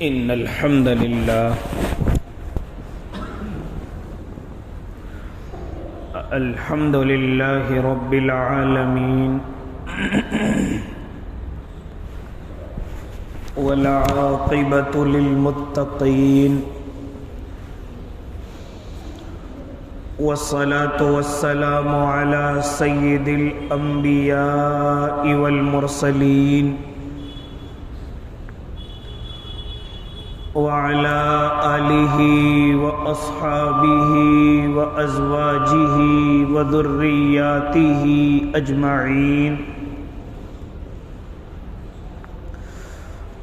إن الحمد لله رب العالمين والعاقبة للمتقين والصلاة والسلام على سيد الأنبياء والمرسلين وعلى آله وأصحابه وأزواجه وذرياته أجمعين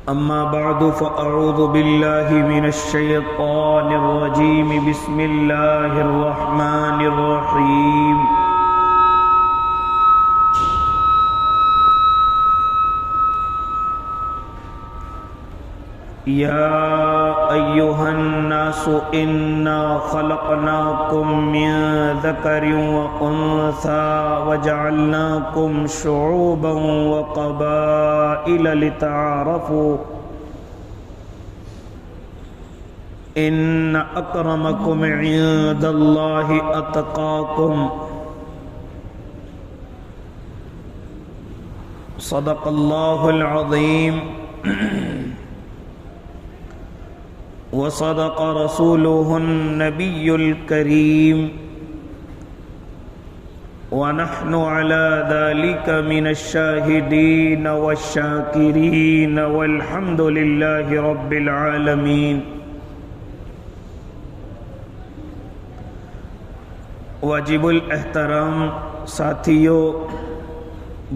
أما بعد فأعوذ بالله من الشيطان الرجيم بسم الله الرحمن الرحيم يا أيها الناس إنا خلقناكم من ذكر وأنثى وجعلناكم شعوبا وقبائل لتعارفوا إن أكرمكم عند الله أتقاكم صدق الله العظيم وصدق رسوله النبي الكريم ونحن على ذلك من الشاهدين والشاكرين والحمد لله رب العالمين واجب الاحترام ساتھیوں،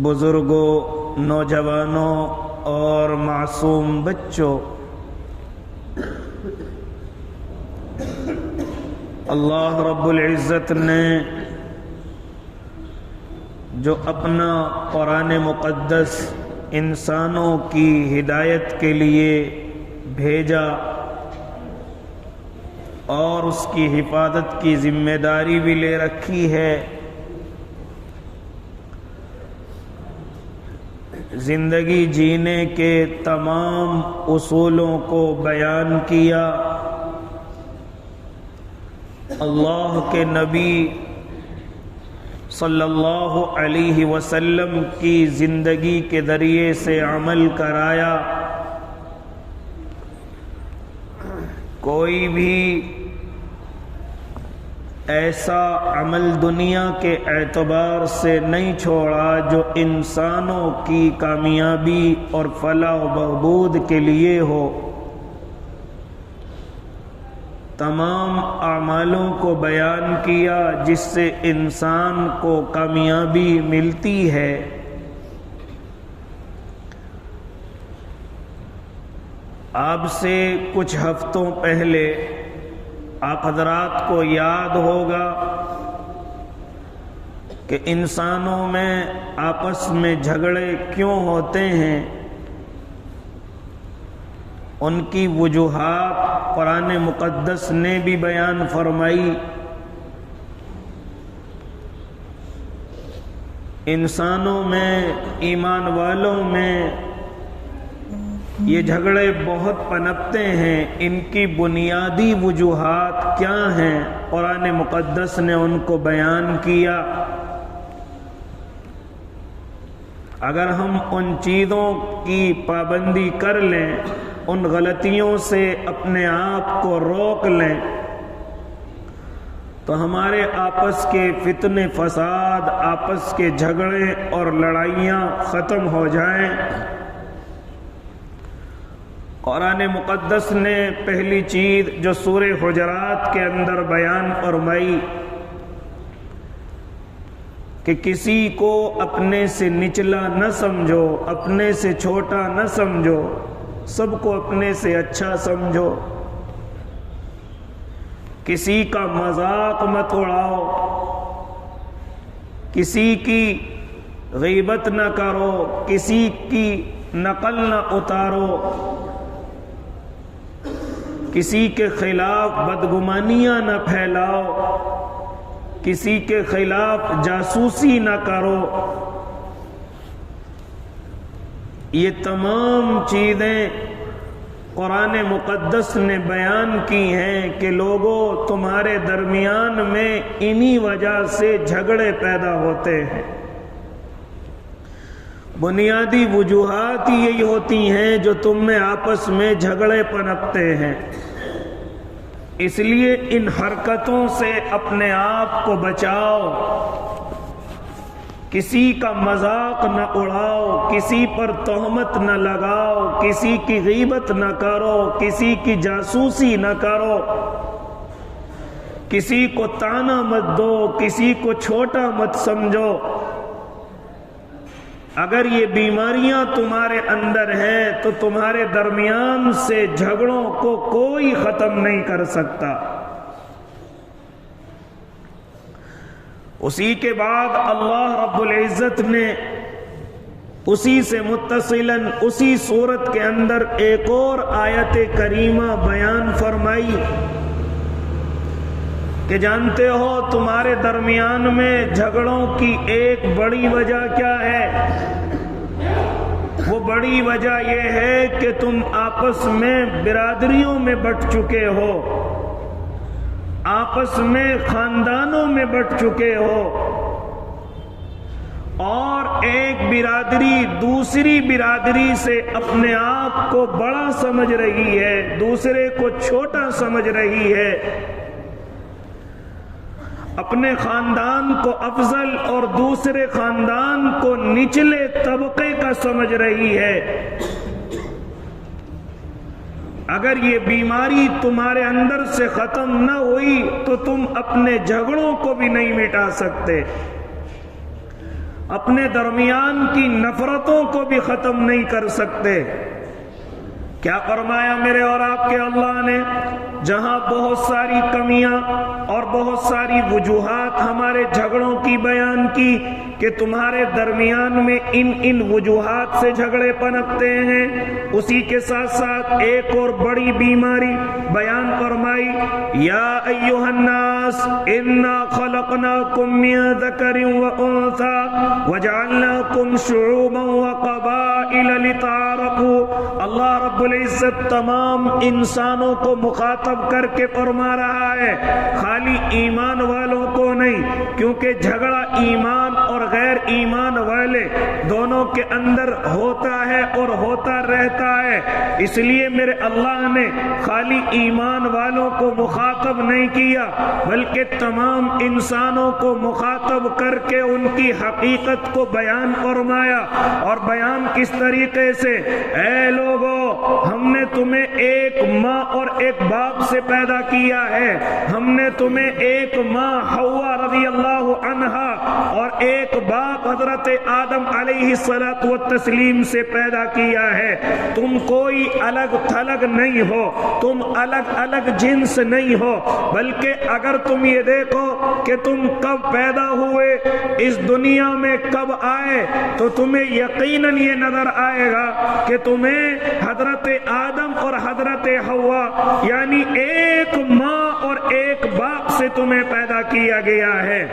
بزرگوں، نوجوانوں اور معصوم بچوں، اللہ رب العزت نے جو اپنا قرآن مقدس انسانوں کی ہدایت کے لیے بھیجا اور اس کی حفاظت کی ذمہ داری بھی لے رکھی ہے، زندگی جینے کے تمام اصولوں کو بیان کیا، اللہ کے نبی صلی اللہ علیہ وسلم کی زندگی کے ذریعے سے عمل کرایا۔ کوئی بھی ایسا عمل دنیا کے اعتبار سے نہیں چھوڑا جو انسانوں کی کامیابی اور فلاح و بہبود کے لیے ہو۔ تمام اعمالوں کو بیان کیا جس سے انسان کو کامیابی ملتی ہے۔ آپ سے کچھ ہفتوں پہلے آپ حضرات کو یاد ہوگا کہ انسانوں میں آپس میں جھگڑے کیوں ہوتے ہیں، ان کی وجوہات قرآن مقدس نے بھی بیان فرمائی۔ انسانوں میں، ایمان والوں میں یہ جھگڑے بہت پنپتے ہیں، ان کی بنیادی وجوہات کیا ہیں، قرآن مقدس نے ان کو بیان کیا۔ اگر ہم ان چیزوں کی پابندی کر لیں، ان غلطیوں سے اپنے آپ کو روک لیں، تو ہمارے آپس کے فتنے فساد، آپس کے جھگڑے اور لڑائیاں ختم ہو جائیں۔ قرآن مقدس نے پہلی چیز جو سورہ حجرات کے اندر بیان فرمائی کہ کسی کو اپنے سے نچلا نہ سمجھو، اپنے سے چھوٹا نہ سمجھو، سب کو اپنے سے اچھا سمجھو، کسی کا مذاق مت اڑاؤ، کسی کی غیبت نہ کرو، کسی کی نقل نہ اتارو، کسی کے خلاف بدگمانیاں نہ پھیلاؤ، کسی کے خلاف جاسوسی نہ کرو۔ یہ تمام چیزیں قرآن مقدس نے بیان کی ہیں کہ لوگوں تمہارے درمیان میں انہی وجہ سے جھگڑے پیدا ہوتے ہیں۔ بنیادی وجوہات یہی ہوتی ہیں جو تم میں آپس میں جھگڑے پنپتے ہیں۔ اس لیے ان حرکتوں سے اپنے آپ کو بچاؤ، کسی کا مذاق نہ اڑاؤ، کسی پر تہمت نہ لگاؤ، کسی کی غیبت نہ کرو، کسی کی جاسوسی نہ کرو، کسی کو طعنہ مت دو، کسی کو چھوٹا مت سمجھو۔ اگر یہ بیماریاں تمہارے اندر ہیں تو تمہارے درمیان سے جھگڑوں کو کوئی ختم نہیں کر سکتا۔ اسی کے بعد اللہ رب العزت نے اسی سے متصلاً اسی صورت کے اندر ایک اور آیت کریمہ بیان فرمائی کہ جانتے ہو تمہارے درمیان میں جھگڑوں کی ایک بڑی وجہ کیا ہے؟ وہ بڑی وجہ یہ ہے کہ تم آپس میں برادریوں میں بٹ چکے ہو، آپس میں خاندانوں میں بٹ چکے ہو، اور ایک برادری دوسری برادری سے اپنے آپ کو بڑا سمجھ رہی ہے، دوسرے کو چھوٹا سمجھ رہی ہے، اپنے خاندان کو افضل اور دوسرے خاندان کو نچلے طبقے کا سمجھ رہی ہے۔ اگر یہ بیماری تمہارے اندر سے ختم نہ ہوئی تو تم اپنے جھگڑوں کو بھی نہیں مٹا سکتے، اپنے درمیان کی نفرتوں کو بھی ختم نہیں کر سکتے۔ کیا فرمایا میرے اور آپ کے اللہ نے؟ جہاں بہت ساری کمیاں اور بہت ساری وجوہات ہمارے جھگڑوں کی بیان کی کہ تمہارے درمیان میں ان وجوہات سے جھگڑے پنپتے ہیں، اسی کے ساتھ ساتھ ایک اور بڑی بیماری بیان فرمائی، یا ایھا الناس انا خلقناکم من ذکر وانثی وجعلناکم شعوبا وقبائل لتعارفوا۔ اللہ رب العزت تمام انسانوں کو مخاطب کر کے فرما رہا ہے، خالی ایمان والوں کو نہیں، کیونکہ جھگڑا ایمان اور غیر ایمان والے دونوں کے اندر ہوتا ہے اور ہوتا رہتا ہے۔ اس لیے میرے اللہ نے خالی ایمان والوں کو مخاطب نہیں کیا بلکہ تمام انسانوں کو مخاطب کر کے ان کی حقیقت کو بیان فرمایا، اور بیان کس طریقے سے؟ اے لوگو، ہم نے تمہیں ایک ماں اور ایک باپ سے پیدا کیا ہے، ہم نے تمہیں ایک ماں حوا رضی اللہ عنہا اور ایک باپ حضرت آدم علیہ الصلوۃ والتسلیم سے پیدا کیا ہے۔ تم کوئی الگ تھلگ نہیں ہو، تم الگ الگ جنس نہیں ہو، بلکہ اگر تم یہ دیکھو کہ تم کب پیدا ہوئے، اس دنیا میں کب آئے، تو تمہیں یقیناً یہ نظر آئے گا کہ تمہیں حضرت آدم اور حضرت حوا یعنی ایک ماں اور ایک باپ سے تمہیں پیدا کیا گیا ہے۔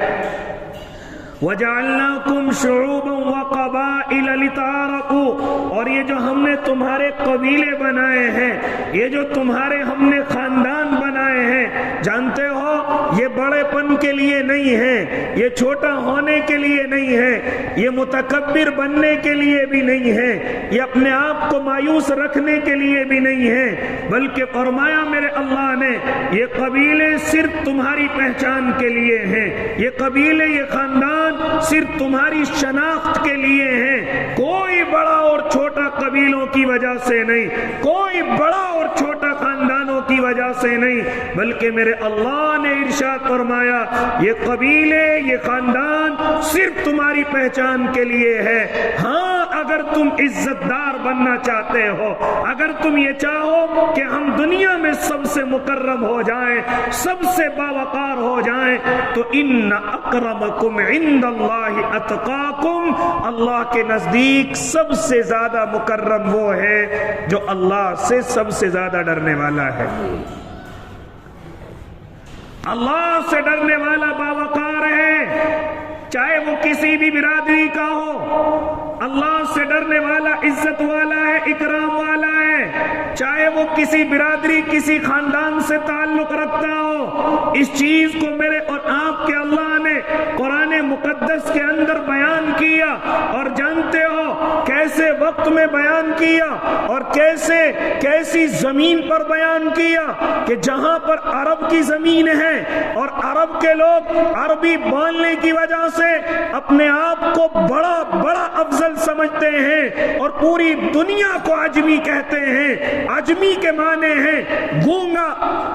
وَجَعَلْنَاكُمْ شُعُوبًا وَقَبَائِلَ لِتَعَارَفُوا، اور یہ جو ہم نے تمہارے قبیلے بنائے ہیں، یہ جو تمہارے ہم نے خاندان بنائے ہیں، جانتے ہو یہ بڑے پن کے لیے نہیں ہے، یہ چھوٹا ہونے کے لیے نہیں ہے، یہ متکبر بننے کے لیے بھی نہیں ہے، یہ اپنے آپ کو مایوس رکھنے کے لیے بھی نہیں ہے، بلکہ فرمایا میرے اللہ نے یہ قبیلے صرف تمہاری پہچان کے لیے ہیں، یہ قبیلے یہ خاندان صرف تمہاری شناخت کے لیے ہیں، کوئی بڑا اور چھوٹا قبیلوں کی وجہ سے نہیں، کوئی بڑا اور چھوٹا خاندانوں کی وجہ سے نہیں، بلکہ میرے اللہ نے ارشاد فرمایا یہ قبیلے یہ خاندان صرف تمہاری پہچان کے لیے ہے۔ ہاں اگر تم عزت دار بننا چاہتے ہو، اگر تم یہ چاہو کہ ہم دنیا میں سب سے مکرم ہو جائیں، سب سے باوقار ہو جائیں، تو ان اکرمکم عند اللہ اتقاکم، اللہ کے نزدیک سب سے زیادہ مکرم وہ ہے جو اللہ سے سب سے زیادہ ڈرنے والا ہے۔ اللہ سے ڈرنے والا باوقار ہے، چاہے وہ کسی بھی برادری کا ہو۔ اللہ سے ڈرنے والا عزت والا ہے، اکرام والا ہے، چاہے وہ کسی برادری کسی خاندان سے تعلق رکھتا ہو، اس چیز کو میرے اور آپ کے اللہ نے قرآن مقدس کے اندر بیان کیا، اور جانتے ہو کیسے وقت میں بیان کیا اور کیسی زمین پر بیان کیا کہ جہاں پر عرب کی زمین ہے اور عرب کے لوگ عربی بولنے کی وجہ سے اپنے آپ کو بڑا افضل سمجھتے ہیں اور پوری دنیا کو عجمی کہتے ہیں۔ عجمی کے معنی ہیں گونگا،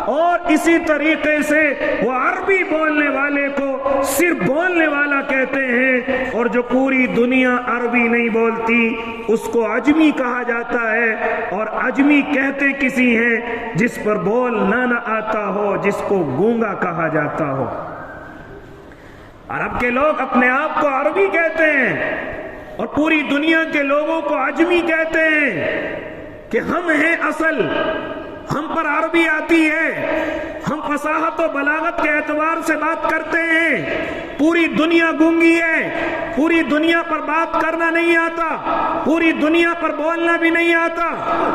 اور اسی طریقے سے وہ عربی بولنے والے کو صرف بولنے والا کہتے ہیں، اور جو پوری دنیا عربی نہیں بولتی اس کو عجمی کہا جاتا ہے۔ اور عجمی کہتے کسی ہیں جس پر بولنا نہ آتا ہو، جس کو گونگا کہا جاتا ہو۔ عرب کے لوگ اپنے آپ کو عربی کہتے ہیں اور پوری دنیا کے لوگوں کو عجمی کہتے ہیں کہ ہم ہیں اصل، ہم پر عربی آتی ہے، ہم فصاحت و بلاغت کے اعتبار سے بات کرتے ہیں۔ پوری دنیا گونگی ہے، پوری دنیا پر بات کرنا نہیں آتا، پوری دنیا پر بولنا بھی نہیں آتا،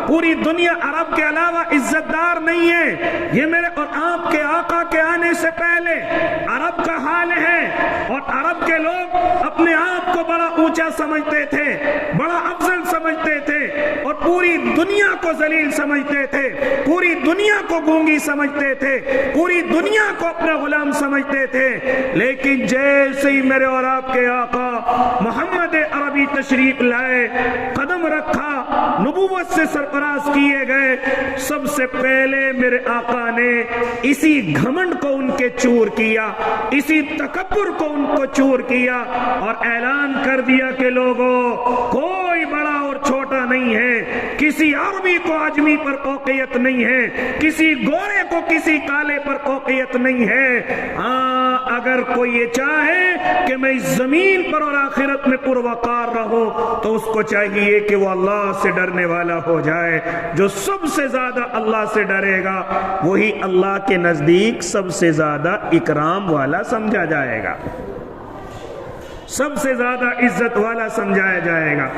پوری دنیا عرب کے علاوہ عزت دار نہیں ہے۔ یہ میرے اور آپ کے آقا کے آنے سے پہلے عرب کا حال ہے، اور عرب کے لوگ اپنے آپ کو بڑا اونچا سمجھتے تھے، بڑا افضل سمجھتے تھے، اور پوری دنیا کو ذلیل سمجھتے تھے، پوری دنیا کو گونگی سمجھتے تھے، پوری دنیا کو اپنا غلام سمجھتے تھے۔ لیکن جیسے ہی میرے اور آپ کے آقا محمد عربی تشریف لائے، قدم رکھا، نبوت سے سرفراز کیے گئے، سب سے پہلے میرے آقا نے اسی گھمنڈ کو ان کے چور کیا، اسی تکبر کو ان کو چور کیا، اور اعلان کر دیا کہ لوگوں کوئی بڑا اور چھوٹا نہیں ہے، کسی عربی کو عجمی پر فوقیت نہیں ہے، کسی گورے کو کسی کالے پر فوقیت نہیں ہے۔ ہاں اگر کوئی یہ چاہے کہ میں اس زمین پر اور آخرت میں پروقار رہوں تو اس کو چاہیے کہ وہ اللہ سے ڈرنے والا ہو جائے۔ جو سب سے زیادہ اللہ سے ڈرے گا وہی اللہ کے نزدیک سب سے زیادہ اکرام والا سمجھا جائے گا، سب سے زیادہ عزت والا سمجھایا جائے گا۔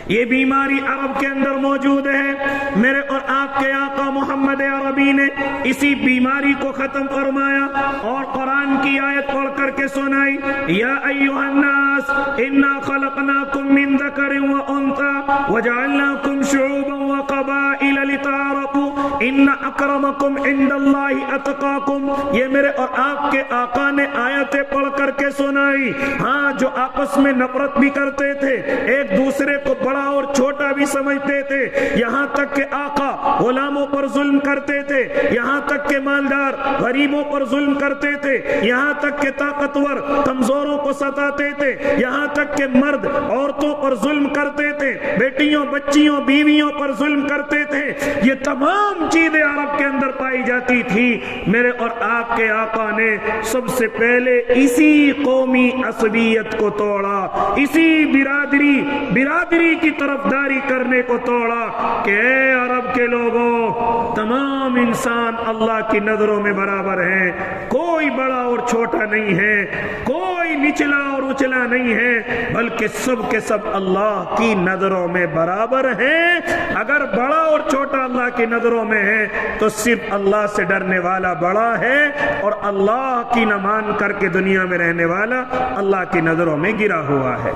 یہ بیماری عرب کے اندر موجود ہے، میرے اور آپ کے آقا محمد عربی نے اسی بیماری کو ختم فرمایا اور قرآن کی آیت پڑھ کر کے سنائی، یا ایھا الناس انا خلقناکم من ذکر و انثی وجعلناکم شعوبا وقبائل لتعارفوا ان اکرمکم عند اللہ اتقاکم۔ یہ میرے اور آپ کے آقا نے آیتیں پڑھ کر کے سنائی۔ ہاں جو آپس میں نفرت بھی کرتے تھے، ایک دوسرے کو بڑا اور چھوٹا بھی سمجھتے تھے، یہاں تک کہ آقا غلاموں پر ظلم کرتے تھے، یہاں تک کہ مالدار غریبوں پر ظلم کرتے تھے، یہاں تک کہ طاقتور کمزوروں کو ستاتے تھے، یہاں تک کہ مرد عورتوں پر ظلم کرتے تھے، بیٹیوں بچیوں بیویوں پر ظلم کرتے تھے۔ یہ تمام چیزیں عرب کے اندر پائی جاتی تھی۔ میرے اور آپ کے آقا نے سب سے پہلے اسی قومی عصبیت کو توڑا، اسی برادری کی طرفداری کرنے کو توڑا کہ اے عرب کے لوگوں، تمام انسان اللہ کی نظروں میں برابر ہیں، کوئی بڑا اور چھوٹا نہیں ہے، کوئی نچلا اور اونچلا نہیں ہے، بلکہ سب کے سب اللہ کی نظروں میں برابر ہیں۔ اگر بڑا اور چھوٹا اللہ کی نظروں میں ہے تو صرف اللہ سے ڈرنے والا بڑا ہے، اور اللہ کی نہ مان کر کے دنیا میں رہنے والا اللہ کی نظروں میں گرا ہوا ہے۔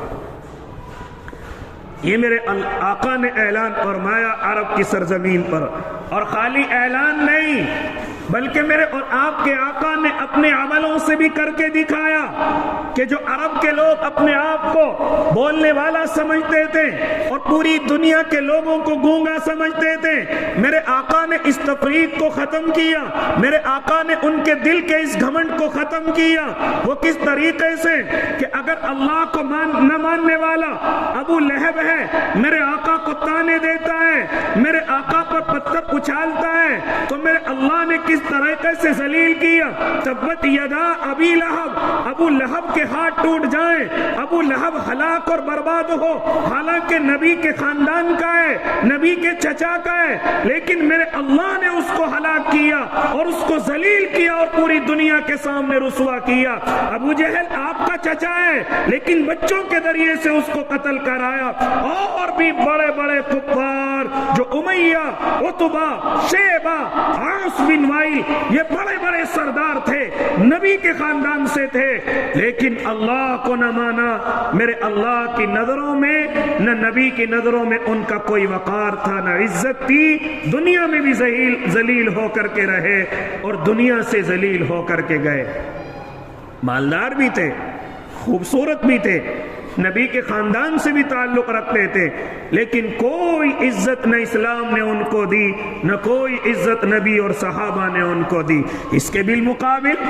یہ میرے آقا نے اعلان فرمایا عرب کی سرزمین پر، اور خالی اعلان نہیں بلکہ میرے اور آپ کے آقا نے اپنے عملوں سے بھی کر کے دکھایا کہ جو عرب کے لوگ اپنے آپ کو بولنے والا سمجھتے تھے اور پوری دنیا کے لوگوں کو گونگا سمجھتے تھے، میرے آقا نے اس تفریق کو ختم کیا، میرے آقا نے ان کے دل کے اس گھمنڈ کو ختم کیا۔ وہ کس طریقے سے کہ اگر اللہ کو نہ ماننے والا ابو لہب ہے، میرے آقا کو تانے دیتا ہے، میرے آقا پر پتھر اچھالتا ہے، تو میرے اللہ نے کس طریقے سے ذلیل کیا۔ تبت یدا ابی لہب، ابو لہب کے ہاتھ ٹوٹ جائیں، ابو لہب ہلاک اور برباد ہو، حالانکہ نبی کے خاندان کا ہے، نبی کے چچا کا ہے، لیکن میرے اللہ نے اس کو ہلاک کیا اور اس کو ذلیل کیا اور پوری دنیا کے سامنے رسوا کیا۔ ابو جہل آپ کا چچا ہے لیکن بچوں کے ذریعے سے اس کو قتل کرایا، اور بھی بڑے بڑے کفار جو امیہ، عتبہ، شیبہ، عاص بن وائل، یہ بڑے بڑے سردار تھے، نبی کے خاندان سے تھے، لیکن اللہ کو نہ مانا۔ میرے اللہ کی نظروں میں نہ نبی کی نظروں میں ان کا کوئی وقار تھا، نہ عزت تھی، دنیا میں بھی ذلیل ہو کر کے رہے اور دنیا سے ذلیل ہو کر کے گئے۔ مالدار بھی تھے، خوبصورت بھی تھے، نبی کے خاندان سے بھی تعلق رکھتے تھے، لیکن کوئی عزت نہ اسلام نے ان کو دی، نہ کوئی عزت نبی اور صحابہ نے ان کو دی۔ اس کے بالمقابل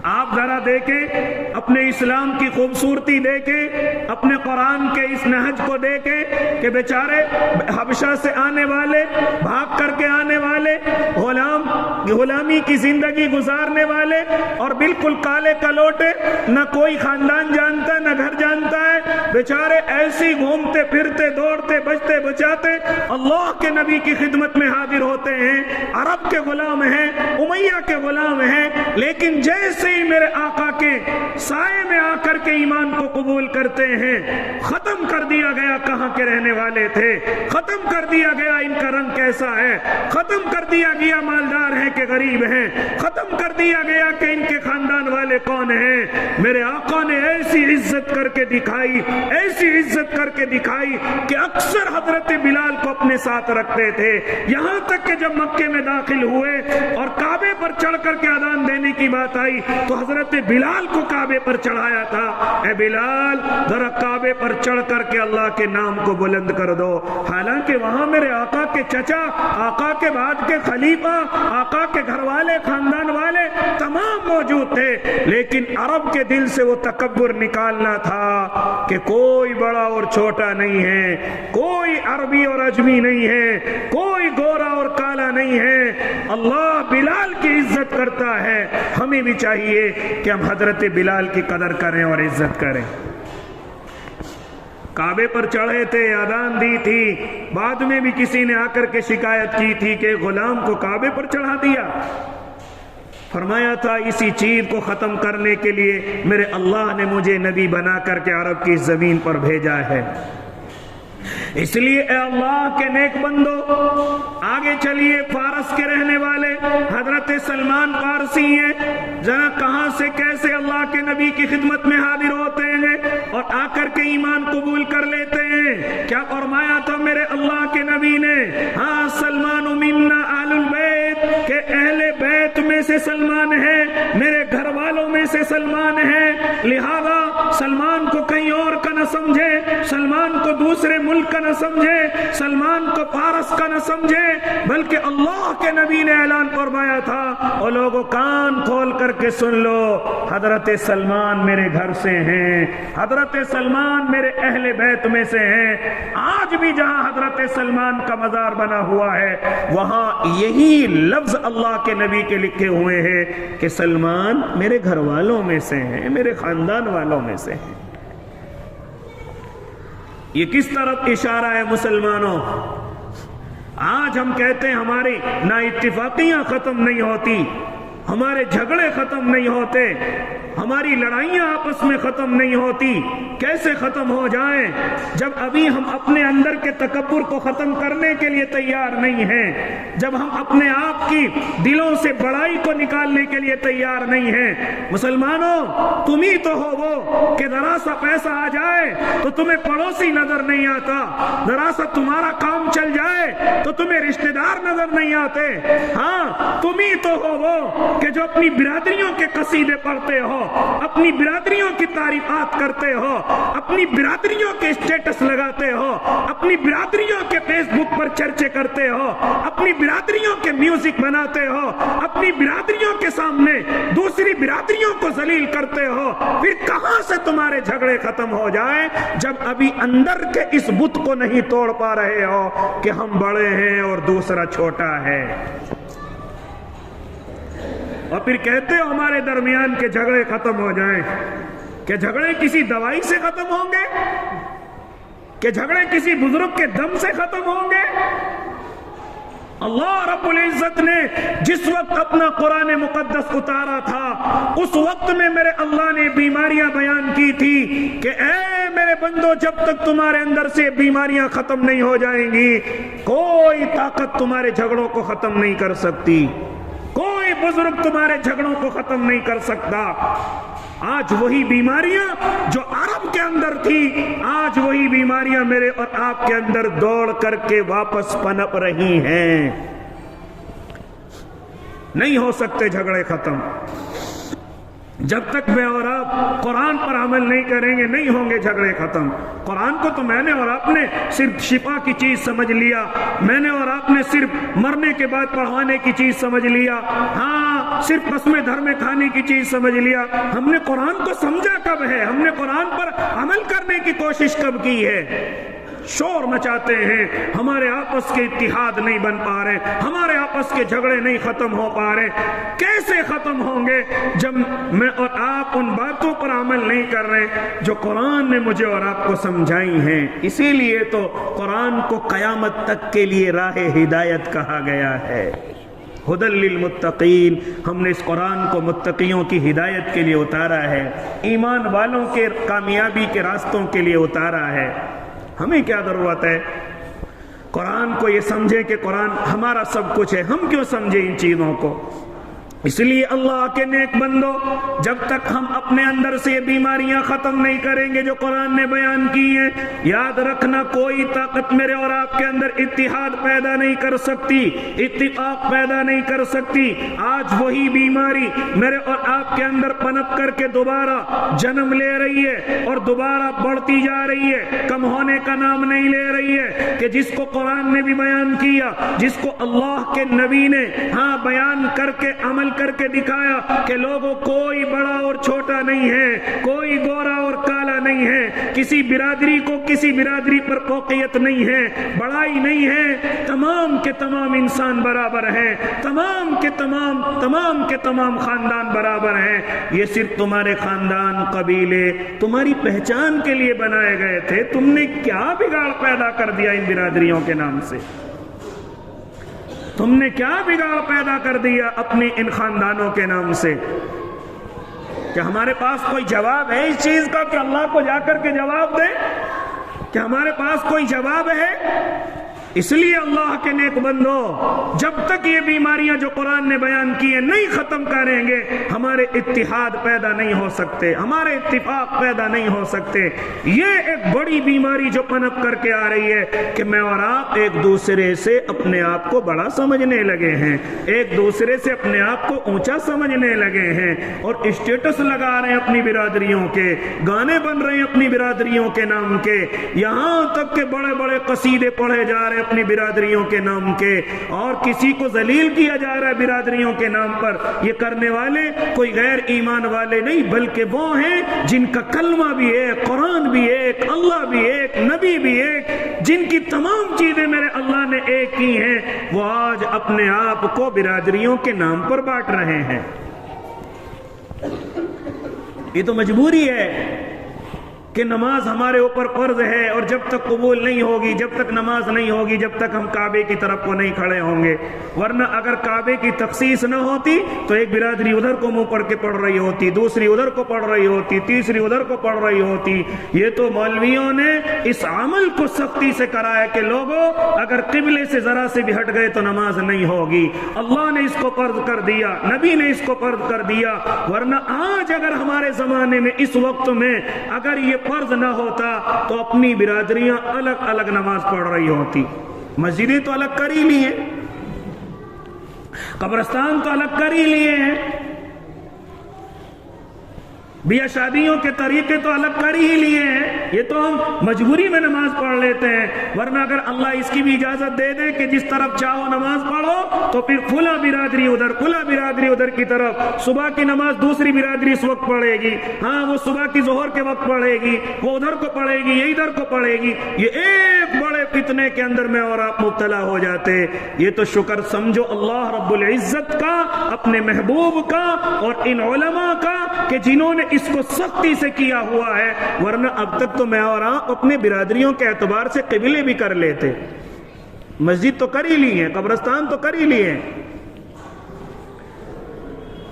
آپ ذرا دیکھیں، اپنے اسلام کی خوبصورتی دیکھیں، اپنے قرآن کے اس نہج کو دیکھیں کہ بیچارے حبشہ سے آنے والے، بھاگ کر کے آنے والے، غلامی کی زندگی گزارنے والے اور بالکل کالے کلوٹے، نہ کوئی خاندان جانتا نہ گھر جانتا ہے، بیچارے ایسی گھومتے پھرتے دوڑتے بچتے بچاتے اللہ کے نبی کی خدمت میں حاضر ہوتے ہیں، عرب کے غلام ہیں، امیہ کے غلام ہیں، لیکن جیسے ہی میرے آقا کے سائے میں آ کر کے ایمان کو قبول کرتے ہیں، ختم کر دیا گیا کہاں کے رہنے والے تھے، ختم کر دیا گیا ان کا رنگ کیسا ہے، ختم کر دیا گیا مالدار ہیں کہ غریب ہیں، ختم کر دیا گیا کہ ان کے خاندان والے کون ہیں۔ میرے آقا نے ایسی عزت کر کے دکھائی، ایسی عزت کر کے دکھائی کہ اکثر حضرت بلال کو اپنے ساتھ رکھتے تھے، یہاں تک کہ جب مکے میں داخل ہوئے اور کعبے پر چڑھ کر کے اذان دینے کی بات آئی تو حضرت بلال کو کعبے پر چڑھایا تھا، اے بلال ذرا کعبے پر چڑھ کر کے اللہ کے نام کو بلند کر دو۔ حالانکہ وہاں میرے آقا کے چچا، آقا کے بعد کے خلیفہ، آقا کے گھر والے، خاندان والے تمام موجود تھے، لیکن عرب کے دل سے وہ تکبر نکالنا تھا کہ کوئی بڑا اور چھوٹا نہیں ہے، کوئی عربی اور اجمی نہیں ہے، کوئی گورا اور کالا نہیں ہے، اللہ بلال کی عزت کرتا ہے۔ ہمیں بھی چاہیے کہ ہم حضرت بلال کی قدر کریں اور عزت کریں۔ کعبے پر چڑھے تھے، اذان دی تھی، بعد میں بھی کسی نے آ کر کے شکایت کی تھی کہ غلام کو کعبے پر چڑھا دیا۔ فرمایا تھا اسی چیز کو ختم کرنے کے لیے میرے اللہ نے مجھے نبی بنا کر کے عرب کی زمین پر بھیجا ہے۔ اس لیے اے اللہ کے نیک بندو، آگے چلیے۔ فارس کے رہنے والے حضرت سلمان فارسی ہیں، ذرا کہاں سے کیسے اللہ کے نبی کی خدمت میں حاضر ہوتے ہیں اور آ کر کے ایمان قبول کر لیتے ہیں۔ کیا فرمایا تھا میرے اللہ کے نبی نے؟ ہاں، سلمان منا اہل البیت، کہ اہل بیت میں سے سلمان ہے، میرے گھر والوں میں سے سلمان ہے، لہذا سلمان کو کہیں اور کا نہ سمجھے، سلمان کو دوسرے ملک کا نہ سمجھے، سلمان کو فارس کا نہ سمجھے، بلکہ اللہ کے نبی نے اعلان فرمایا تھا، اور لوگوں کان کھول کر کے سن لو، حضرت سلمان میرے گھر سے ہیں، حضرت سلمان میرے اہل بیت میں سے ہیں۔ آج بھی جہاں حضرت سلمان کا مزار بنا ہوا ہے وہاں یہی لفظ اللہ کے نبی کے لکھے ہوئے ہیں کہ سلمان میرے گھر والوں میں سے ہیں، میرے خاندان والوں میں سے ہیں۔ یہ کس طرف اشارہ ہے مسلمانوں؟ آج ہم کہتے ہیں ہماری نا اتفاقیاں ختم نہیں ہوتی، ہمارے جھگڑے ختم نہیں ہوتے، ہماری لڑائیاں آپس میں ختم نہیں ہوتی۔ کیسے ختم ہو جائیں جب ابھی ہم اپنے اندر کے تکبر کو ختم کرنے کے لیے تیار نہیں ہیں، جب ہم اپنے آپ کی دلوں سے بڑائی کو نکالنے کے لیے تیار نہیں ہیں۔ مسلمانوں، تم ہی تو ہو وہ کہ ذرا سا پیسہ آ جائے تو تمہیں پڑوسی نظر نہیں آتا، ذرا سا تمہارا کام چل جائے تو تمہیں رشتہ دار نظر نہیں آتے۔ ہاں، تم ہی تو ہو وہ کہ جو اپنی برادریوں کے قصیدے پڑھتے ہو، اپنی برادریوں کی تعریفات کرتے ہو، اپنی برادریوں کے اسٹیٹس لگاتے ہو، اپنی برادریوں کے فیس بک پر چرچے کرتے ہو، اپنی برادریوں کے میوزک بناتے ہو، اپنی برادریوں کے سامنے دوسری برادریوں کو ذلیل کرتے ہو۔ پھر کہاں سے تمہارے جھگڑے ختم ہو جائیں جب ابھی اندر کے اس بت کو نہیں توڑ پا رہے ہو کہ ہم بڑے ہیں اور دوسرا چھوٹا ہے، اور پھر کہتے ہو ہمارے درمیان کے جھگڑے ختم ہو جائیں۔ کہ جھگڑے کسی دوائی سے ختم ہوں گے؟ کہ جھگڑے کسی بزرگ کے دم سے ختم ہوں گے؟ اللہ رب العزت نے جس وقت اپنا قرآن مقدس اتارا تھا اس وقت میں میرے اللہ نے بیماریاں بیان کی تھی کہ اے میرے بندو جب تک تمہارے اندر سے بیماریاں ختم نہیں ہو جائیں گی کوئی طاقت تمہارے جھگڑوں کو ختم نہیں کر سکتی، کوئی بزرگ تمہارے جھگڑوں کو ختم نہیں کر سکتا۔ آج وہی بیماریاں جو عرب کے اندر تھی، آج وہی بیماریاں میرے اور آپ کے اندر دوڑ کر کے واپس پنپ رہی ہیں۔ نہیں ہو سکتے جھگڑے ختم جب تک میں اور آپ قرآن پر عمل نہیں کریں گے، نہیں ہوں گے جھگڑے ختم۔ قرآن کو تو میں نے اور آپ نے صرف شفا کی چیز سمجھ لیا، میں نے اور آپ نے صرف مرنے کے بعد پڑھانے کی چیز سمجھ لیا، ہاں صرف قسمِ دھر میں کھانے کی چیز سمجھ لیا۔ ہم نے قرآن کو سمجھا کب ہے؟ ہم نے قرآن پر عمل کرنے کی کوشش کب کی ہے؟ شور مچاتے ہیں، ہمارے آپس کے اتحاد نہیں بن پا رہے، ہمارے آپس کے جھگڑے نہیں ختم ہو پا رہے۔ کیسے ختم ہوں گے جب میں اور آپ ان باتوں پر عمل نہیں کر رہے جو قرآن نے مجھے اور آپ کو سمجھائی ہیں؟ اسی لیے تو قرآن کو قیامت تک کے لیے راہ ہدایت کہا گیا ہے۔ ہدی للمتقین، ہم نے اس قرآن کو متقیوں کی ہدایت کے لیے اتارا ہے، ایمان والوں کے کامیابی کے راستوں کے لیے اتارا ہے۔ ہمیں کیا ضرورت ہے قرآن کو یہ سمجھے کہ قرآن ہمارا سب کچھ ہے؟ ہم کیوں سمجھے ان چیزوں کو؟ اس لیے اللہ کے نیک بندو، جب تک ہم اپنے اندر سے یہ بیماریاں ختم نہیں کریں گے جو قرآن نے بیان کی ہیں، یاد رکھنا کوئی طاقت میرے اور آپ کے اندر اتحاد پیدا نہیں کر سکتی، اتفاق پیدا نہیں کر سکتی۔ آج وہی بیماری میرے اور آپ کے اندر پنپ کر کے دوبارہ جنم لے رہی ہے اور دوبارہ بڑھتی جا رہی ہے، کم ہونے کا نام نہیں لے رہی ہے، کہ جس کو قرآن نے بھی بیان کیا، جس کو اللہ کے نبی نے بیان کر کے عمل کر کے دکھایا کہ لوگوں کوئی بڑا اور چھوٹا نہیں ہے، کوئی گورا اور کالا نہیں ہے، کسی برادری کو کسی برادری پر فوقیت نہیں ہے، بڑائی نہیں ہے، تمام کے تمام انسان برابر ہیں، تمام کے تمام خاندان برابر ہیں۔ یہ صرف تمہارے خاندان، قبیلے تمہاری پہچان کے لیے بنائے گئے تھے، تم نے کیا بگاڑ پیدا کر دیا ان برادریوں کے نام سے؟ تم نے کیا بگاڑ پیدا کر دیا اپنی ان خاندانوں کے نام سے؟ کیا ہمارے پاس کوئی جواب ہے اس چیز کا کہ اللہ کو جا کر کے جواب دے؟ کیا ہمارے پاس کوئی جواب ہے؟ اس لیے اللہ کے نیک بندو، جب تک یہ بیماریاں جو قرآن نے بیان کی ہیں نہیں ختم کریں گے، ہمارے اتحاد پیدا نہیں ہو سکتے، ہمارے اتفاق پیدا نہیں ہو سکتے۔ یہ ایک بڑی بیماری جو پنپ کر کے آ رہی ہے کہ میں اور آپ ایک دوسرے سے اپنے آپ کو بڑا سمجھنے لگے ہیں، ایک دوسرے سے اپنے آپ کو اونچا سمجھنے لگے ہیں، اور اسٹیٹس لگا رہے ہیں اپنی برادریوں کے، گانے بن رہے ہیں اپنی برادریوں کے نام کے، یہاں تک کہ بڑے بڑے قصیدے پڑھے جا رہے ہیں اپنی برادریوں کے نام کے، اور کسی کو ذلیل کیا جا رہا ہے برادریوں کے نام پر۔ یہ کرنے والے کوئی غیر ایمان والے نہیں، بلکہ وہ ہیں جن کا کلمہ بھی ایک، قرآن بھی ایک، اللہ بھی ایک، نبی بھی ایک، جن کی تمام چیزیں میرے اللہ نے ایک کی ہیں، وہ آج اپنے آپ کو برادریوں کے نام پر بانٹ رہے ہیں۔ یہ تو مجبوری ہے کہ نماز ہمارے اوپر فرض ہے، اور جب تک قبول نہیں ہوگی، جب تک نماز نہیں ہوگی، جب تک ہم کعبے کی طرف کو نہیں کھڑے ہوں گے۔ ورنہ اگر کعبے کی تخصیص نہ ہوتی تو ایک برادری ادھر کو منہ پڑ کے پڑھ رہی ہوتی، دوسری ادھر کو پڑھ رہی ہوتی، تیسری ادھر کو پڑھ رہی ہوتی۔ یہ تو مولویوں نے اس عمل کو سختی سے کرایا کہ لوگوں اگر قبلے سے ذرا سے بھی ہٹ گئے تو نماز نہیں ہوگی۔ اللہ نے اس کو فرض کر دیا، نبی نے اس کو فرض کر دیا۔ ورنہ آج اگر ہمارے زمانے میں اس وقت میں اگر یہ فرض نہ ہوتا تو اپنی برادریاں الگ الگ نماز پڑھ رہی ہوتی، مسجدیں تو الگ کر ہی لی ہیں، قبرستان تو الگ کر ہی لیے ہیں، بیاہ شادیوں کے طریقے تو الگ کر ہی لیے ہیں۔ یہ تو ہم مجبوری میں نماز پڑھ لیتے ہیں، ورنہ اگر اللہ اس کی بھی اجازت دے دے کہ جس طرف چاہو نماز پڑھو تو پھر فلاں برادری ادھر، فلاں برادری ادھر کی طرف، صبح کی نماز دوسری برادری اس وقت پڑھے گی، ہاں وہ صبح کی ظہر کے وقت پڑھے گی، وہ ادھر کو پڑھے گی، یہ ادھر کو پڑھے گی۔ یہ ایک بڑے فتنے کے اندر میں اور آپ مبتلا ہو جاتے۔ یہ تو شکر سمجھو اللہ رب العزت کا، اپنے محبوب کا، اور ان علماء کا کہ جنہوں نے اس کو سختی سے کیا ہوا ہے، ورنہ اب تک تو میں اور آپ اپنے برادریوں کے اعتبار سے قبلے بھی کر لیتے، مسجد تو کر ہی لی ہے، قبرستان تو کر ہی لیے ہیں۔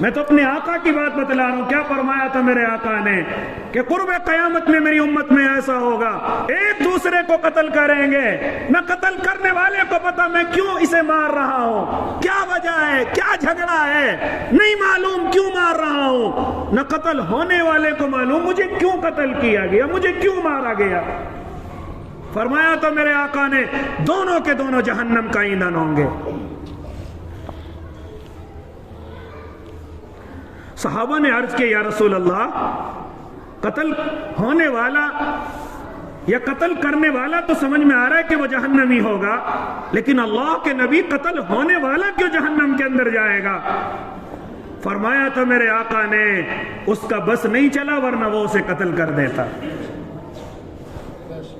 میں تو اپنے آقا کی بات بتلا رہا ہوں. کیا فرمایا تھا میرے آقا نے کہ قرب قیامت میں میری امت میں ایسا ہوگا, ایک دوسرے کو قتل کریں گے, نہ قتل کرنے والے کو پتا میں کیوں اسے مار رہا ہوں, کیا وجہ ہے, کیا جھگڑا ہے, نہیں معلوم کیوں مار رہا ہوں, نہ قتل ہونے والے کو معلوم مجھے کیوں قتل کیا گیا, مجھے کیوں مارا گیا. فرمایا تو میرے آقا نے دونوں کے دونوں جہنم کا ایندھن ہوں گے. صحابہ نے عرض کیا یا رسول اللہ, قتل ہونے والا یا قتل کرنے والا تو سمجھ میں آ رہا ہے کہ وہ جہنمی ہوگا, لیکن اللہ کے نبی قتل ہونے والا کیوں جہنم کے اندر جائے گا؟ فرمایا تو میرے آقا نے اس کا بس نہیں چلا ورنہ وہ اسے قتل کر دیتا.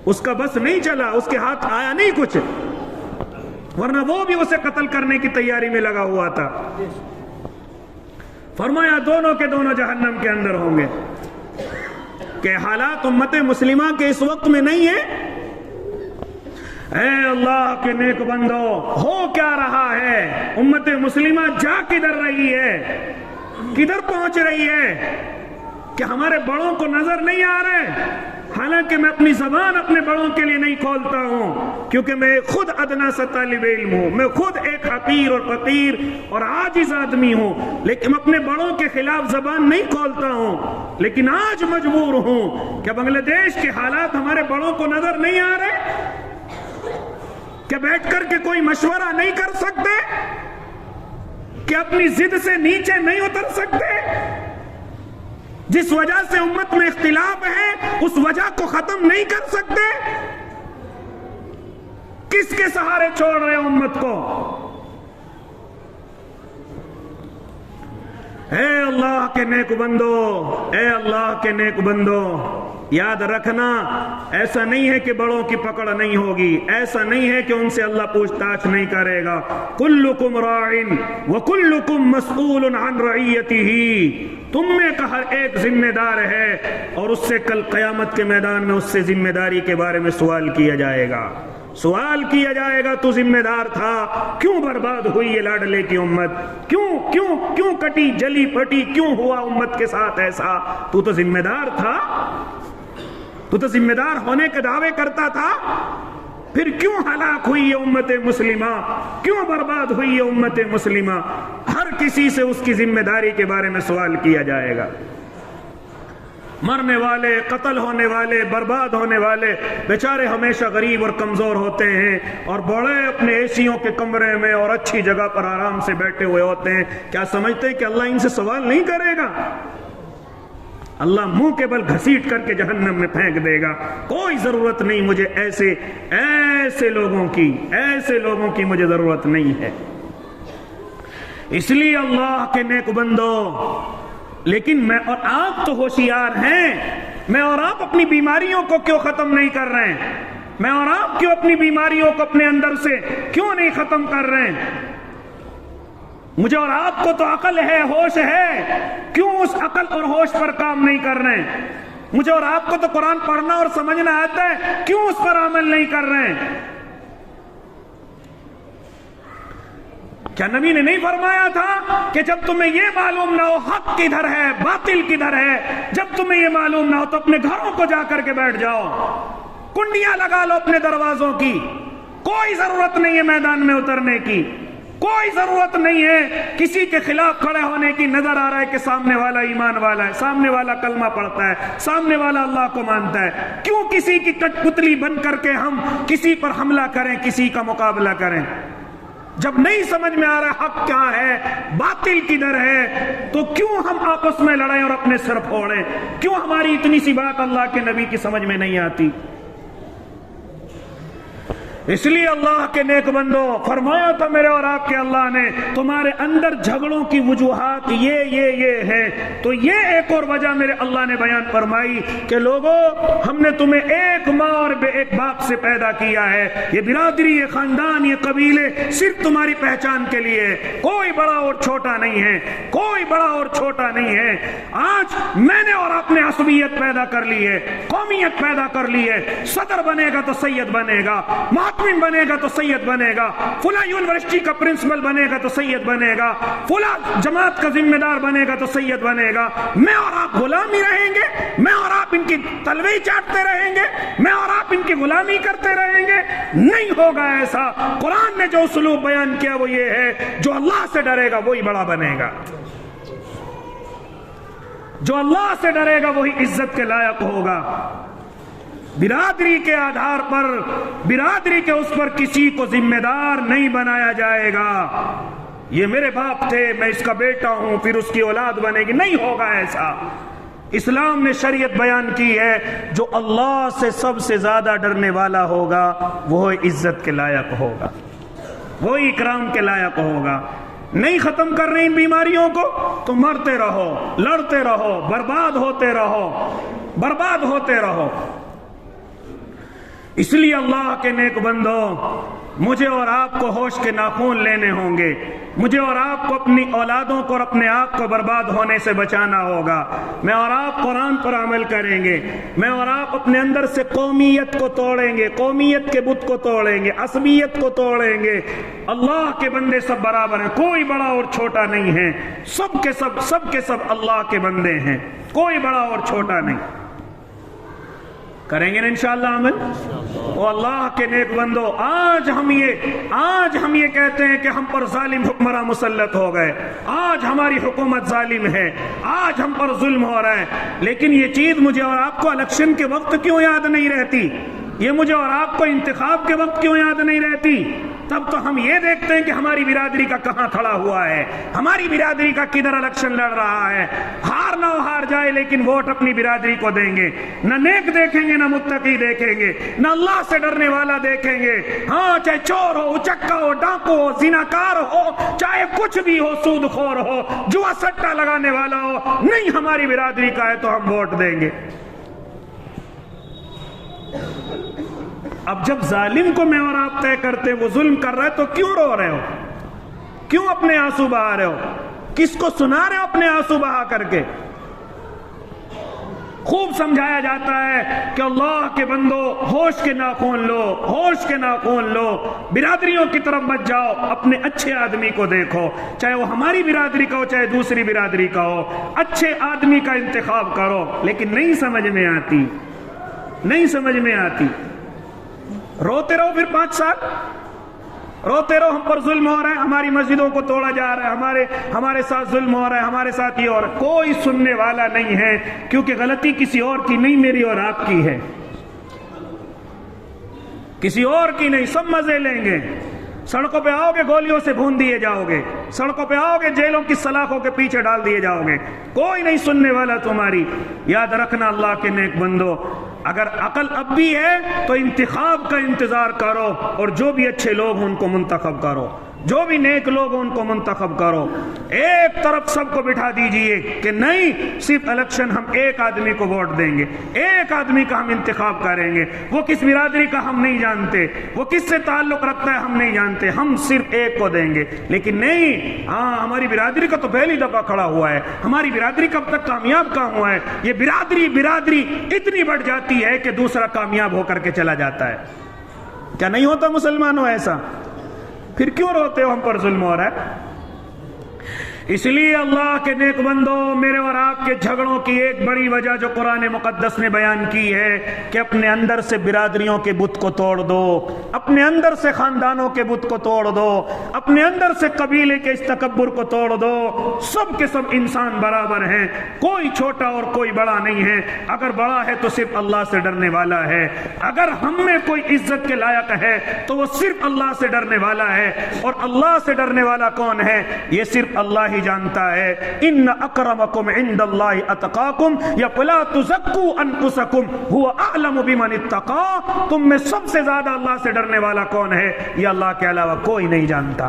اس کا بس نہیں چلا, اس کے ہاتھ آیا نہیں کچھ, ورنہ وہ بھی اسے قتل کرنے کی تیاری میں لگا ہوا تھا. فرمایا دونوں کے دونوں جہنم کے اندر ہوں گے. کہ حالات امت مسلمہ کے اس وقت میں نہیں ہے؟ اے اللہ کے نیک بندو, ہو کیا رہا ہے؟ امت مسلمہ جا کدھر رہی ہے, کدھر پہنچ رہی ہے کہ ہمارے بڑوں کو نظر نہیں آ رہے؟ حالانکہ میں اپنی زبان اپنے بڑوں کے لیے نہیں کھولتا ہوں, کیونکہ میں خود ادنا سا طالب علم ہوں, میں خود ایک حقیر اور فقیر اور عاجز آدمی ہوں, لیکن اپنے بڑوں کے خلاف زبان نہیں کھولتا ہوں. لیکن آج مجبور ہوں کہ بنگلہ دیش کے حالات ہمارے بڑوں کو نظر نہیں آ رہے, کہ بیٹھ کر کے کوئی مشورہ نہیں کر سکتے, کہ اپنی ضد سے نیچے نہیں اتر سکتے. جس وجہ سے امت میں اختلاف ہے اس وجہ کو ختم نہیں کر سکتے. کس کے سہارے چھوڑ رہے امت کو؟ اے اللہ کے نیک بندو, اے اللہ کے نیک بندو, یاد رکھنا ایسا نہیں ہے کہ بڑوں کی پکڑ نہیں ہوگی, ایسا نہیں ہے کہ ان سے اللہ پوچھ تاچھ نہیں کرے گا. کلکم راعٍ وکلکم مسئول عن رعیتہ, تم میں کا ہر ایک ذمہ دار ہے اور اس سے کل قیامت کے میدان میں اس سے ذمہ داری کے بارے میں سوال کیا جائے گا. سوال کیا جائے گا تو ذمہ دار تھا, کیوں برباد ہوئی یہ لاڈلے کی امت, کیوں کٹی جلی پٹی, کیوں ہوا امت کے ساتھ ایسا؟ تو ذمہ دار تھا, تو ذمہ دار ہونے کے دعوے کرتا تھا. پھر کیوں ہلاک ہوئی یہ امت مسلمہ, کیوں برباد ہوئی یہ امت مسلمہ؟ ہر کسی سے اس کی ذمہ داری کے بارے میں سوال کیا جائے گا. مرنے والے, قتل ہونے والے, برباد ہونے والے بیچارے ہمیشہ غریب اور کمزور ہوتے ہیں, اور بڑے اپنے ایسیوں کے کمرے میں اور اچھی جگہ پر آرام سے بیٹھے ہوئے ہوتے ہیں. کیا سمجھتے ہیں کہ اللہ ان سے سوال نہیں کرے گا؟ اللہ منہ کے بل گھسیٹ کر کے جہنم میں پھینک دے گا. کوئی ضرورت نہیں مجھے ایسے لوگوں کی مجھے ضرورت نہیں ہے. اس لیے اللہ کے نیک بندو, لیکن میں اور آپ تو ہوشیار ہیں, میں اور آپ اپنی بیماریوں کو کیوں ختم نہیں کر رہے ہیں؟ میں اور آپ کیوں اپنی بیماریوں کو اپنے اندر سے کیوں نہیں ختم کر رہے ہیں؟ مجھے اور آپ کو تو عقل ہے, ہوش ہے, کیوں اس عقل اور ہوش پر کام نہیں کر رہے ہیں؟ مجھے اور آپ کو تو قرآن پڑھنا اور سمجھنا آتا ہے, کیوں اس پر عمل نہیں کر رہے ہیں؟ کیا نبی نے نہیں فرمایا تھا کہ جب تمہیں یہ معلوم نہ ہو حق کدھر ہے باطل کدھر ہے, جب تمہیں یہ معلوم نہ ہو تو اپنے گھروں کو جا کر کے بیٹھ جاؤ, کنڈیاں لگا لو اپنے دروازوں کی, کوئی ضرورت نہیں ہے میدان میں اترنے کی, کوئی ضرورت نہیں ہے کسی کے خلاف کھڑے ہونے کی. نظر آ رہا ہے کہ سامنے والا ایمان والا ہے, سامنے والا کلمہ پڑھتا ہے, سامنے والا اللہ کو مانتا ہے, کیوں کسی کی کٹ پتلی بن کر کے ہم کسی پر حملہ کریں, کسی کا مقابلہ کریں؟ جب نہیں سمجھ میں آ رہا حق کیا ہے باطل کدھر ہے, تو کیوں ہم آپس میں لڑیں اور اپنے سر پھوڑیں؟ کیوں ہماری اتنی سی بات اللہ کے نبی کی سمجھ میں نہیں آتی؟ اس لیے اللہ کے نیک بندو, فرمایا تھا میرے اور آپ کے اللہ نے تمہارے اندر جھگڑوں کی وجوہات یہ ہیں. تو یہ ایک اور وجہ میرے اللہ نے بیان فرمائی کہ لوگوں, ہم نے تمہیں ایک ماں اور ایک باپ سے پیدا کیا ہے. یہ برادری, یہ خاندان, یہ قبیلے صرف تمہاری پہچان کے لیے, کوئی بڑا اور چھوٹا نہیں ہے, کوئی بڑا اور چھوٹا نہیں ہے. آج میں نے اور آپ نے عصبیت پیدا کر لی ہے, قومیت پیدا کر لی ہے. صدر بنے گا تو سید بنے گا, محتمم بنے گا تو سید بنے گا، فلاں یونیورسٹی کا پرنسپل بنے گا تو سید بنے گا، فلاں جماعت کا ذمہ دار بنے گا تو سید بنے گا، میں اور آپ غلامی رہیں گے، میں اور آپ ان کی تلوی چاٹتے رہیں گے، میں اور آپ ان کی غلامی کرتے رہیں گے؟ نہیں ہوگا ایسا۔ قرآن نے جو اسلوب بیان کیا وہ یہ ہے، جو اللہ سے ڈرے گا وہی بڑا بنے گا، جو اللہ سے ڈرے گا وہی عزت کے لائق ہوگا۔ برادری کے آدھار پر، برادری کے اس پر کسی کو ذمہ دار نہیں بنایا جائے گا، یہ میرے باپ تھے میں اس کا بیٹا ہوں پھر اس کی اولاد بنے گی، نہیں ہوگا ایسا۔ اسلام نے شریعت بیان کی ہے، جو اللہ سے سب سے زیادہ ڈرنے والا ہوگا وہ عزت کے لائق ہوگا، وہی اکرام کے لائق ہوگا۔ نہیں ختم کر رہے ان بیماریوں کو تو مرتے رہو، لڑتے رہو، برباد ہوتے رہو، برباد ہوتے رہو۔ اس لیے اللہ کے نیک بندو، مجھے اور آپ کو ہوش کے ناخون لینے ہوں گے، مجھے اور آپ کو اپنی اولادوں کو اور اپنے آپ کو برباد ہونے سے بچانا ہوگا۔ میں اور آپ قرآن پر عمل کریں گے، میں اور آپ اپنے اندر سے قومیت کو توڑیں گے، قومیت کے بت کو توڑیں گے، عصبیت کو توڑیں گے۔ اللہ کے بندے سب برابر ہیں، کوئی بڑا اور چھوٹا نہیں ہے، سب کے سب اللہ کے بندے ہیں، کوئی بڑا اور چھوٹا نہیں۔ کریں گے نا انشاءاللہ عمل؟ او اللہ کے نیک بندو، آج ہم یہ کہتے ہیں کہ ہم پر ظالم حکمراں مسلط ہو گئے، آج ہماری حکومت ظالم ہے، آج ہم پر ظلم ہو رہا ہے، لیکن یہ چیز مجھے اور آپ کو الیکشن کے وقت کیوں یاد نہیں رہتی؟ یہ مجھے اور آپ کو انتخاب کے وقت کیوں یاد نہیں رہتی؟ تب تو ہم یہ دیکھتے ہیں کہ ہماری برادری کا کہاں کھڑا ہوا ہے، ہماری برادری کا کدھر الیکشن لڑ رہا ہے۔ ہار نہ ہار جائے لیکن ووٹ اپنی برادری کو دیں گے، نہ نیک دیکھیں گے، نہ متقی دیکھیں گے، نہ اللہ سے ڈرنے والا دیکھیں گے۔ ہاں، چاہے چور ہو، اچکا ہو، ڈاکو ہو، زناکار ہو، چاہے کچھ بھی ہو، سود خور ہو، جوا سٹا لگانے والا ہو، نہیں ہماری برادری کا ہے تو ہم ووٹ دیں گے۔ اب جب ظالم کو میں اور آپ طے کرتے وہ ظلم کر رہا ہے تو کیوں رو رہے ہو؟ کیوں اپنے آنسو بہا رہے ہو؟ کس کو سنا رہے ہو اپنے آنسو بہا کر کے؟ خوب سمجھایا جاتا ہے کہ اللہ کے بندو ہوش کے ناخون لو، ہوش کے ناخون لو، برادریوں کی طرف مت جاؤ، اپنے اچھے آدمی کو دیکھو، چاہے وہ ہماری برادری کا ہو چاہے دوسری برادری کا ہو، اچھے آدمی کا انتخاب کرو۔ لیکن نہیں سمجھ میں آتی، نہیں سمجھ میں آتی، روتے رہو پھر 5 سال روتے رہو، ہم پر ظلم ہو رہا ہے، ہماری مسجدوں کو توڑا جا رہا ہے، ہمارے ساتھ ظلم ہو رہا ہے، ہمارے ساتھ یہ ہو رہا ہے، کوئی سننے والا نہیں ہے، کیونکہ غلطی کسی اور کی نہیں، میری اور آپ کی ہے، کسی اور کی نہیں۔ سب مزے لیں گے، سڑکوں پہ آؤ گے گولیوں سے بھون دیے جاؤ گے، سڑکوں پہ آؤ گے جیلوں کی سلاخوں کے پیچھے ڈال دیے جاؤ گے، کوئی نہیں سننے والا تمہاری۔ یاد رکھنا اللہ کے نیک بندو، اگر عقل اب بھی ہے تو انتخاب کا انتظار کرو، اور جو بھی اچھے لوگ ہیں ان کو منتخب کرو، جو بھی نیک لوگ ہیں ان کو منتخب کرو۔ ایک طرف سب کو بٹھا دیجئے کہ نہیں، صرف الیکشن ہم ایک آدمی کو ووٹ دیں گے، ایک آدمی کا ہم انتخاب کریں گے، وہ کس برادری کا ہم نہیں جانتے، وہ کس سے تعلق رکھتا ہے ہم نہیں جانتے، ہم صرف ایک کو دیں گے۔ لیکن نہیں، ہاں ہماری برادری کا تو پہلی دفعہ کھڑا ہوا ہے، ہماری برادری کب تک کامیاب کہاں ہوا ہے، یہ برادری اتنی بڑھ جاتی ہے کہ دوسرا کامیاب ہو کر کے چلا جاتا ہے۔ کیا نہیں ہوتا مسلمانوں ایسا؟ پھر کیوں روتے ہو ہم پر ظلم ہو رہا ہے؟ اس لیے اللہ کے نیک بندو، میرے اور آپ کے جھگڑوں کی ایک بڑی وجہ جو قرآن مقدس نے بیان کی ہے کہ اپنے اندر سے برادریوں کے بت کو توڑ دو، اپنے اندر سے خاندانوں کے بت کو توڑ دو، اپنے اندر سے قبیلے کے اس تکبر کو توڑ دو۔ سب کے سب انسان برابر ہیں، کوئی چھوٹا اور کوئی بڑا نہیں ہے، اگر بڑا ہے تو صرف اللہ سے ڈرنے والا ہے، اگر ہم میں کوئی عزت کے لائق ہے تو وہ صرف اللہ سے ڈرنے والا ہے، اور اللہ سے ڈرنے والا کون ہے یہ صرف اللہ ہی جانتا ہے۔ ان اکرمکم عند اللہ اتقاکم، یا فلا تزکوا انفسکم هو اعلم بمن اتقى، تم میں سب سے زیادہ اللہ سے ڈرنے والا کون ہے یہ اللہ کے علاوہ کوئی نہیں جانتا۔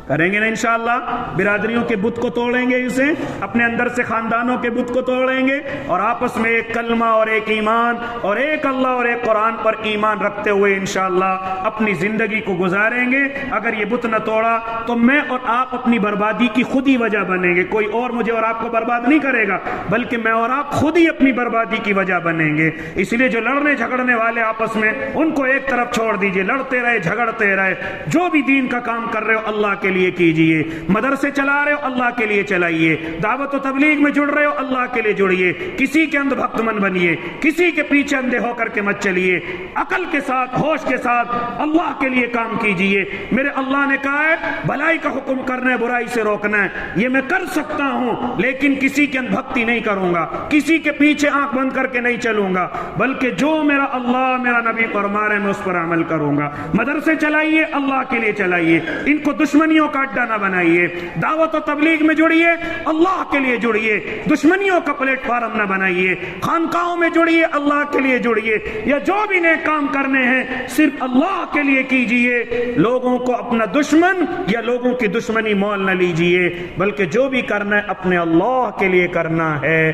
کریں گے نا انشاءاللہ؟ برادریوں کے بت کو توڑیں گے، اسے اپنے اندر سے خاندانوں کے بت کو توڑیں گے، اور آپس میں ایک کلمہ اور ایک ایمان اور ایک اللہ اور ایک قرآن پر ایمان رکھتے ہوئے انشاءاللہ اپنی زندگی کو گزاریں گے۔ اگر یہ بت نہ توڑا تو میں اور آپ اپنی بربادی کی خود ہی وجہ بنیں گے۔ کوئی اور مجھے اور آپ کو برباد نہیں کرے گا، بلکہ میں اور آپ خود ہی اپنی بربادی کی وجہ بنیں گے۔ اس لیے جو لڑنے جھگڑنے والے آپس میں، ان کو ایک طرف چھوڑ دیجئے، لڑتے رہے جھگڑتے رہے۔ جو بھی دین کا کام کر رہے ہو اللہ کے لیے کیجئے، مدرسے چلا رہے ہو اللہ کے لیے چلائیے، دعوت و تبلیغ میں جڑ رہے ہو اللہ کے لیے جڑیے، کسی کے اندھ بھکت من بنیے، کسی کے پیچھے اندھے ہو کر کے مت چلیے، عقل کے ساتھ ہوش کے ساتھ اللہ کے لیے کام کیجئے۔ میرے اللہ نے کہا ہے بھلائی کا حکم کرنا ہے، برائی سے روکنا ہے، یہ میں کر سکتا ہوں، لیکن کسی کی اندھ بھکتی نہیں کروں گا، کسی کے پیچھے آنکھ بند کر کے نہیں چلوں گا، بلکہ جو میرا اللہ میرا نبی فرما رہے ہیں میں اس پر عمل کروں گا۔ مدرسے چلائیے اللہ کے لیے چلائیے، ان کو دشمنیوں کا اڈا نہ بنائیے، دعوت و تبلیغ میں جڑیے اللہ کے لیے جڑیے، دشمنیوں کا پلیٹ فارم نہ بنائیے، خانقاہوں میں جڑیے اللہ کے لیے جڑیے، یا جو بھی نیک کام کرنے ہیں صرف اللہ کے لیے کیجئے، لوگوں کو اپنا دشمن یا لوگوں کی دشمنی مول نہ لیجئے، بلکہ جو بھی کرنا ہے اپنے اللہ کے لیے کرنا ہے۔